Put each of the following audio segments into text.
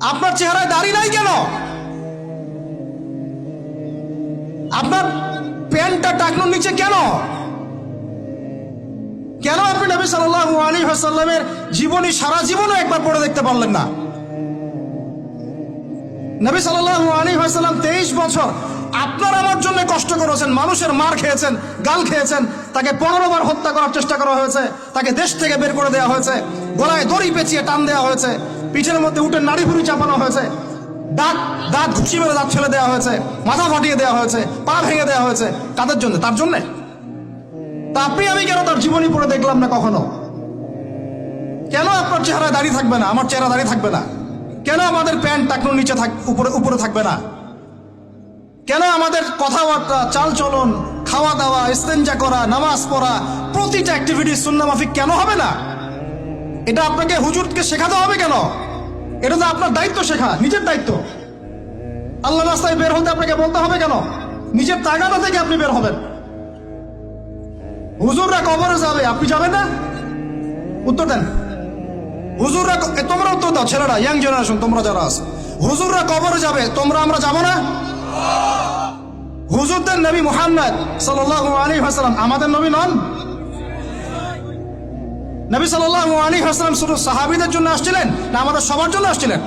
আপনার চেহারায় দাড়ি নাই কেন? আপনার প্যান্টটা টাকনোর নিচে কেন? কেন আপনি নবী সাল্লাল্লাহু আলাইহি ওয়াসাল্লামের জীবনী সারা জীবনও একবার পড়ে দেখতে পারলেন না? নবী সাল্লাল্লাহু আলাইহি ওয়াসাল্লাম 23 বছর আপনার আমার জন্য কষ্ট করেছেন, মানুষের মার খেয়েছেন, গাল খেয়েছেন, তাকে 15 বার হত্যা করার চেষ্টা করা হয়েছে, তাকে দেশ থেকে বের করে দেওয়া হয়েছে, গলায় দড়ি পেঁচিয়ে টান দেওয়া হয়েছে, পিঠের মধ্যে উঠে নাড়ি ভুড়ি চাপানো হয়েছে, দাঁত ঘুষি মেরে দাঁত ফেলে দেওয়া হয়েছে, মাথা ফাটিয়ে দেওয়া হয়েছে, পা ভেঙে দেওয়া হয়েছে। কাদের জন্য? তার জন্য। তা আপনি আমি কেন তার জীবনী পড়ে দেখলাম না কখনো? কেন আপনার চেহারায় দাড়ি থাকবে না, আমার চেহারা দাড়ি থাকবে না? কেন আমাদের প্যান্ট টাকনোর নিচে উপরে থাকবে না? কেন আমাদের কথাবার্তা, চাল চলন, খাওয়া দাওয়া, ইস্তেঞ্জা করা, নামাজ পড়া, প্রতিটা অ্যাক্টিভিটি সুন্নাহ মাফিক কেন হবে না? এটা আপনাকে হুজুরকে শেখাতে হবে কেন? এটা তো আপনার দায়িত্ব, শেখা নিজের দায়িত্ব। আল্লাহ রাস্তায় বের হতে আপনাকে বলতে হবে কেন? নিজের তাগাদা থেকে আপনি বের হবেন। হুজুররা কবরে যাবে, আপনি যাবেন না? উত্তর দেন। হুজুররা, তোমরা উত্তর দাও, ছেলেরা, ইয়াং জেনারেশন, তোমরা যারা আছো, হুজুররা কবরে যাবে, আমরা যাবো না? হুজুরদের নবী মুহাম্মদ সাল্লাল্লাহু আলাইহি ওয়াসাল্লাম আমাদের নবী নন? নবী সাল্লাল্লাহু আলাইহি ওয়াসাল্লাম শুধু সাহাবীদের জন্য আসছিলেন না আমাদের সবার জন্য আসছিলেন?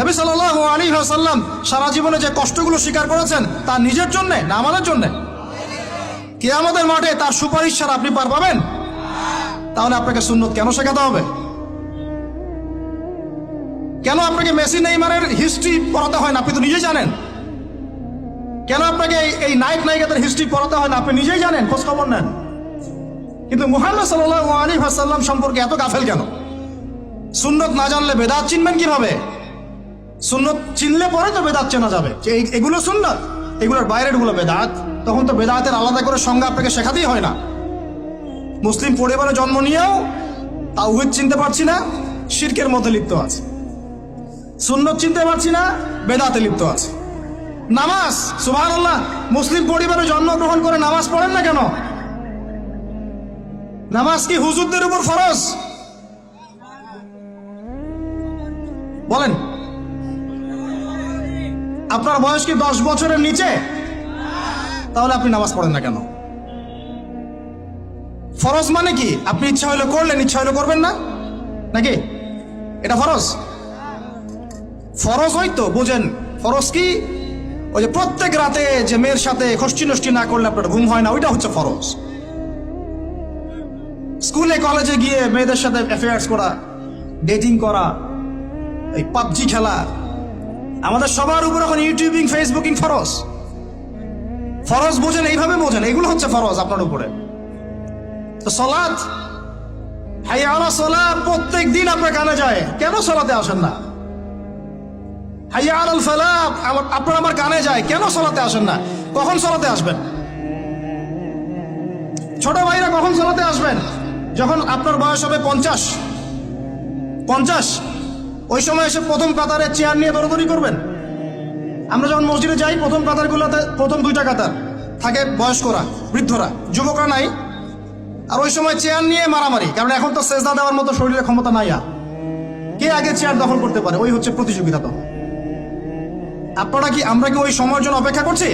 নবী সাল্লাল্লাহু আলাইহি ওয়াসাল্লাম সারা জীবনে যে কষ্টগুলো স্বীকার করেছেন তা নিজের জন্য না আমাদের জন্য? কিয়ামতের মাঠে তার সুপারিশ ছাড়া আপনি পার পাবেন? তাহলে আপনাকে সুন্নত কেন শেখাতে হবে? কেন আপনাকে মেসি নেইমারের হিস্ট্রি পড়াতে হয় না? আপনি তো নিজেই জানেন। কেন আপনাকে এই নায়ক নায়িকাদের হিস্ট্রি পড়াতে হয় না? আপনি নিজেই জানেন, খোঁজ খবর নেন। কিন্তু মুহাম্মদ সাল্লাল্লাহু আলাইহি ওয়াসাল্লাম সম্পর্কে এত গাফেল কেন? সুন্নত না জানলে বেদাত চিনবেন কিভাবে? সুন্নত চিনলে পরে তো বেদাত চেনা যাবে যে এগুলো সুন্নত, এগুলোর বাইরের গুলো বেদাত। তখন তো বেদাতের আলাদা করে সংজ্ঞা আপনাকে শেখাতেই হয় না। মুসলিম পরিবারে জন্ম নিয়েও তাওহীদ চিনতে পারছি না, শিরকের মধ্যে লিপ্ত আছে। সুন্নত চিনতে পারছি না, বেদাতে লিপ্ত আছে। নামাজ, সুবহানাল্লাহ, মুসলিম পরিবারে জন্মগ্রহণ করে নামাজ পড়েন না কেন? নামাজ কি হুজুরদের উপর ফরজ? বলেন। আপনার বয়স কি 10 বছরের নিচে? তাহলে আপনি নামাজ পড়েন না কেন? ফরজ মানে কি? আপনি ইচ্ছা হইলে করলেন, ইচ্ছা হইলে করবেন না, নাকি? এটা ফরজ? ফরজ হয়তো বুঝেন। ফরজ কি? ওই যে প্রত্যেক রাতে যে মেয়ের সাথে খষ্টি নষ্টি না করলে আপনার ঘুম হয় না, ওইটা হচ্ছে ফরজ। স্কুলে কলেজে গিয়ে মেয়েদের সাথে অ্যাফেয়ার্স করা, ডেটিং করা, এই পাবজি খেলা, আমাদের সবার উপর এখন ইউটিউবিং, ফেসবুকিং ফরজ। ফরজ বোঝেন, এইভাবে বোঝেন, এগুলো হচ্ছে ফরজ আপনার উপরে। তো সালাত, হাইয়া আলা সালাত প্রত্যেক দিন আপনার কানে যায়, কেন সালাতে আসেন না? হাইয়া আলাল ফালাহ আপনার আমার কানে যায়, কেন সালাতে আসেন না? কখন সালাতে আসবেন? ছোট ভাইরা কখন সালাতে আসবেন? যখন আপনার বয়স হবে 50, ওই সময় এসে প্রথম কাতারে চেয়ার নিয়ে দৌড়াদৌড়ি করবেন। আমরা যখন মসজিদে যাই, প্রথম কাতারগুলোতে প্রথম 2টা কাতার থাকে বয়স্করা, বৃদ্ধরা, যুবকরা নাই। আর ওই সময় চেয়ার নিয়ে মারামারি, কারণ এখন তো সেজদা দেওয়ার মতো শরীরে ক্ষমতা নাই। আর কে আগে চেয়ার দখল করতে পারে, ওই হচ্ছে প্রতিযোগিতা। তো আপনারা কি, আমরা কি ওই সময়ের জন্য অপেক্ষা করছি?